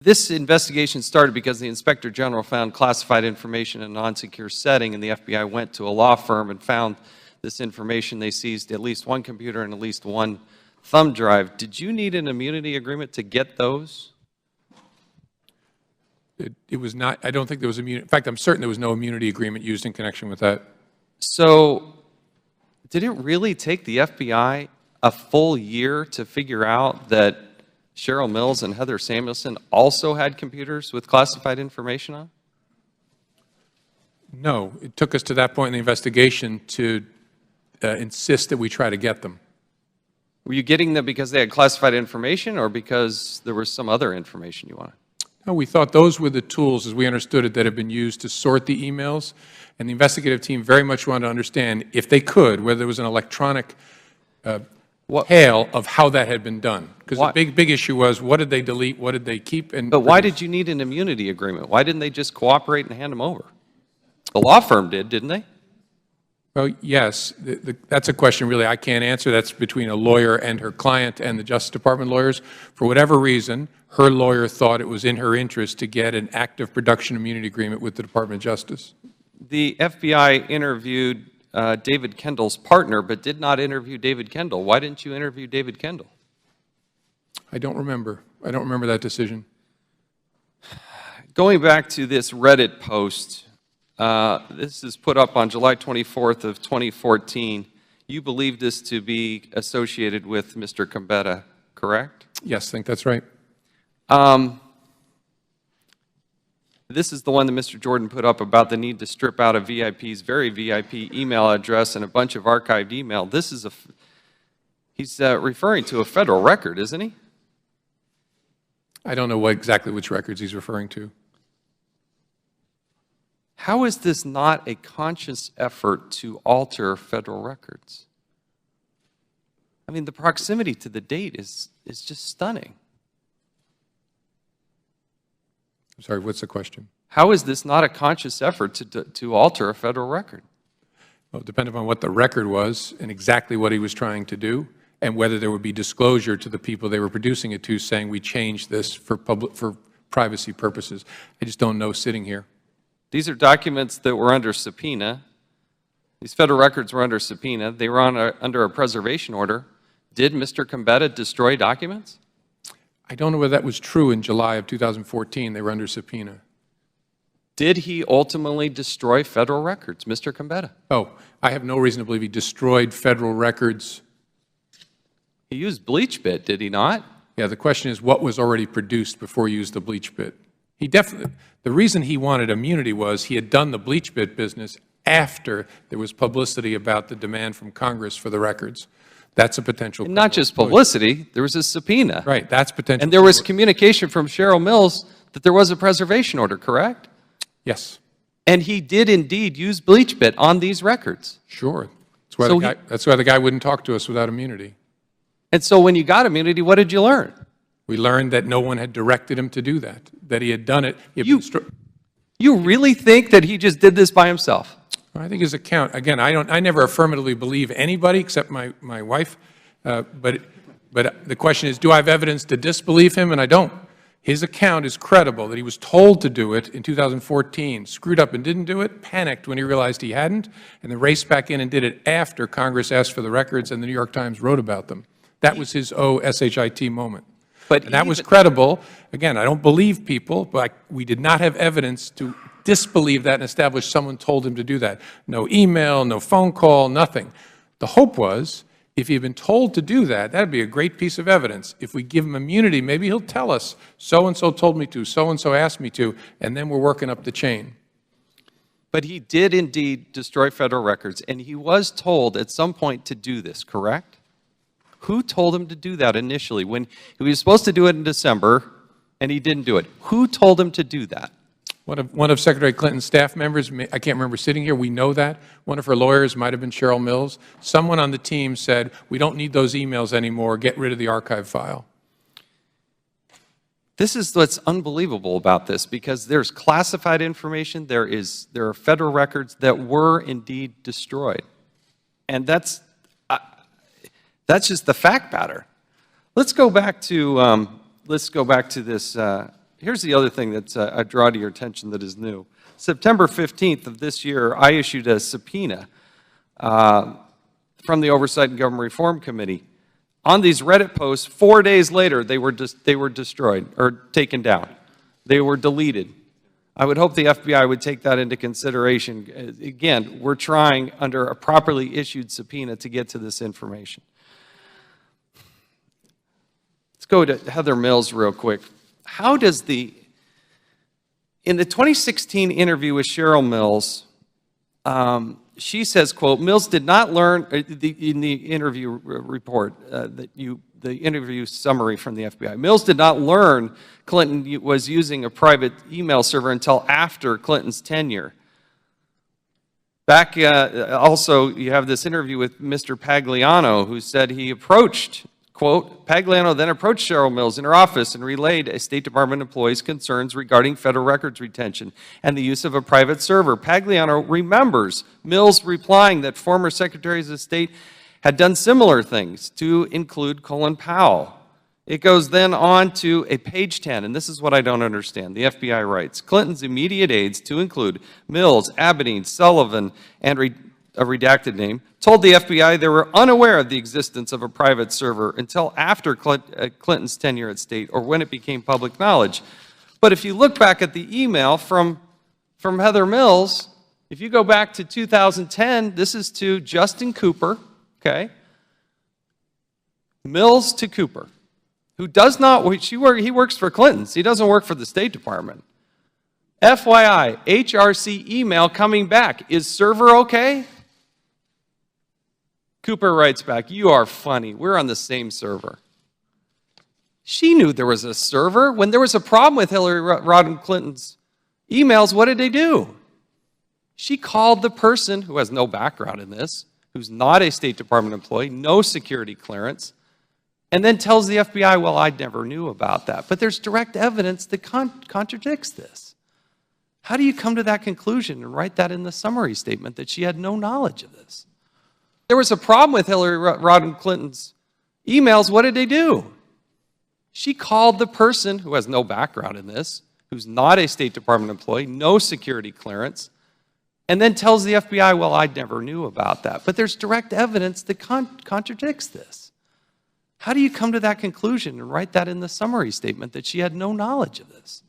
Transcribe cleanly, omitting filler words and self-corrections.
This investigation started because the Inspector General found classified information in a non-secure setting, and the FBI went to a law firm and found this information. They seized at least one computer and at least one thumb drive. Did you need an immunity agreement to get those? It was not, I don't think there was immunity. In fact, I'm certain there was no immunity agreement used in connection with that. So, did it really take the FBI a full year to figure out that Cheryl Mills and Heather Samuelson also had computers with classified information on? No, it took us to that point in the investigation to insist that we try to get them. Were you getting them because they had classified information or because there was some other information you wanted? No, we thought those were the tools, as we understood it, that had been used to sort the emails. And the investigative team very much wanted to understand, if they could, whether there was an electronic hail of how that had been done. Because the big issue was, what did they delete, what did they keep? But why did you need an immunity agreement? Why didn't they just cooperate and hand them over? The law firm did, didn't they? Well, yes. That's a question really I can't answer. That's between a lawyer and her client and the Justice Department lawyers. For whatever reason, her lawyer thought it was in her interest to get an active production immunity agreement with the Department of Justice. The FBI interviewed David Kendall's partner, but did not interview David Kendall. Why didn't you interview David Kendall? I don't remember. I don't remember that decision. Going back to this Reddit post, this is put up on July 24th of 2014. You believe this to be associated with Mr. Gambetta, correct? Yes, I think that's right. This is the one that Mr. Jordan put up about the need to strip out a VIP's very VIP email address and a bunch of archived email. This is he's referring to a federal record, isn't he? I don't know exactly which records he's referring to. How is this not a conscious effort to alter federal records? I mean, the proximity to the date is just stunning. I'm sorry, what's the question? How is this not a conscious effort to alter a federal record? Well, it depended on what the record was and exactly what he was trying to do, and whether there would be disclosure to the people they were producing it to, saying we changed this for privacy purposes. I just don't know sitting here. These are documents that were under subpoena. These federal records were under subpoena. They were under a preservation order. Did Mr. Gambetta destroy documents? I don't know whether that was true in July of 2014. They were under subpoena. Did he ultimately destroy federal records, Mr. Gambetta? Oh, I have no reason to believe he destroyed federal records. He used bleach bit, did he not? Yeah, the question is what was already produced before he used the bleach bit. He definitely, the reason he wanted immunity was he had done the bleach bit business after there was publicity about the demand from Congress for the records. That's a potential. And not just publicity, there was a subpoena. Right, that's potential. And there was communication from Cheryl Mills that there was a preservation order, correct? Yes. And he did indeed use bleach bit on these records. Sure. That's why the guy wouldn't talk to us without immunity. And so when you got immunity, what did you learn? We learned that no one had directed him to do that, that he had done it. You really think that he just did this by himself? I think his account, again, I never affirmatively believe anybody except my wife, but the question is, do I have evidence to disbelieve him? And I don't. His account is credible, that he was told to do it in 2014, screwed up and didn't do it, panicked when he realized he hadn't, and then raced back in and did it after Congress asked for the records and the New York Times wrote about them. That was his shit moment. And that was credible. Again, I don't believe people, but we did not have evidence to disbelieve that and establish someone told him to do that. No email, no phone call, nothing. The hope was, if he had been told to do that, that would be a great piece of evidence. If we give him immunity, maybe he'll tell us, so-and-so told me to, so-and-so asked me to, and then we're working up the chain. But he did indeed destroy federal records, and he was told at some point to do this, correct? Who told him to do that initially? When he was supposed to do it in December, and he didn't do it. Who told him to do that? One of Secretary Clinton's staff members, I can't remember sitting here, we know that. One of her lawyers might have been Cheryl Mills. Someone on the team said, we don't need those emails anymore, get rid of the archive file. This is what's unbelievable about this, because there's classified information, there are federal records that were indeed destroyed. And that's just the fact pattern. Let's go back to this Here's the other thing that I draw to your attention that is new. September 15th of this year, I issued a subpoena from the Oversight and Government Reform Committee. On these Reddit posts, 4 days later, they were destroyed or taken down. They were deleted. I would hope the FBI would take that into consideration. Again, we're trying under a properly issued subpoena to get to this information. Let's go to Heather Mills real quick. How does in the 2016 interview with Cheryl Mills, she says, quote, Mills did not learn, in the interview report, the interview summary from the FBI, Mills did not learn Clinton was using a private email server until after Clinton's tenure. Back, also, you have this interview with Mr. Pagliano, who said he approached, quote, Pagliano then approached Cheryl Mills in her office and relayed a State Department employee's concerns regarding federal records retention and the use of a private server. Pagliano remembers Mills replying that former secretaries of state had done similar things, to include Colin Powell. It goes then on to a page 10, and this is what I don't understand. The FBI writes, Clinton's immediate aides, to include Mills, Abedin, Sullivan, and a redacted name, told the FBI they were unaware of the existence of a private server until after Clinton's tenure at State or when it became public knowledge. But if you look back at the email from Heather Mills, if you go back to 2010, this is to Justin Cooper, okay? Mills to Cooper, who does not, he works for Clinton's. He doesn't work for the State Department. FYI, HRC email coming back. Is server okay? Cooper writes back, you are funny. We're on the same server. She knew there was a server. When there was a problem with Hillary Rodham Clinton's emails, what did they do? She called the person who has no background in this, who's not a State Department employee, no security clearance, and then tells the FBI, well, I never knew about that. But there's direct evidence that contradicts this. How do you come to that conclusion and write that in the summary statement that she had no knowledge of this? There was a problem with Hillary Rodham Clinton's emails. What did they do? She called the person who has no background in this, who's not a State Department employee, no security clearance, and then tells the FBI, well, I never knew about that. But there's direct evidence that contradicts this. How do you come to that conclusion and write that in the summary statement that she had no knowledge of this?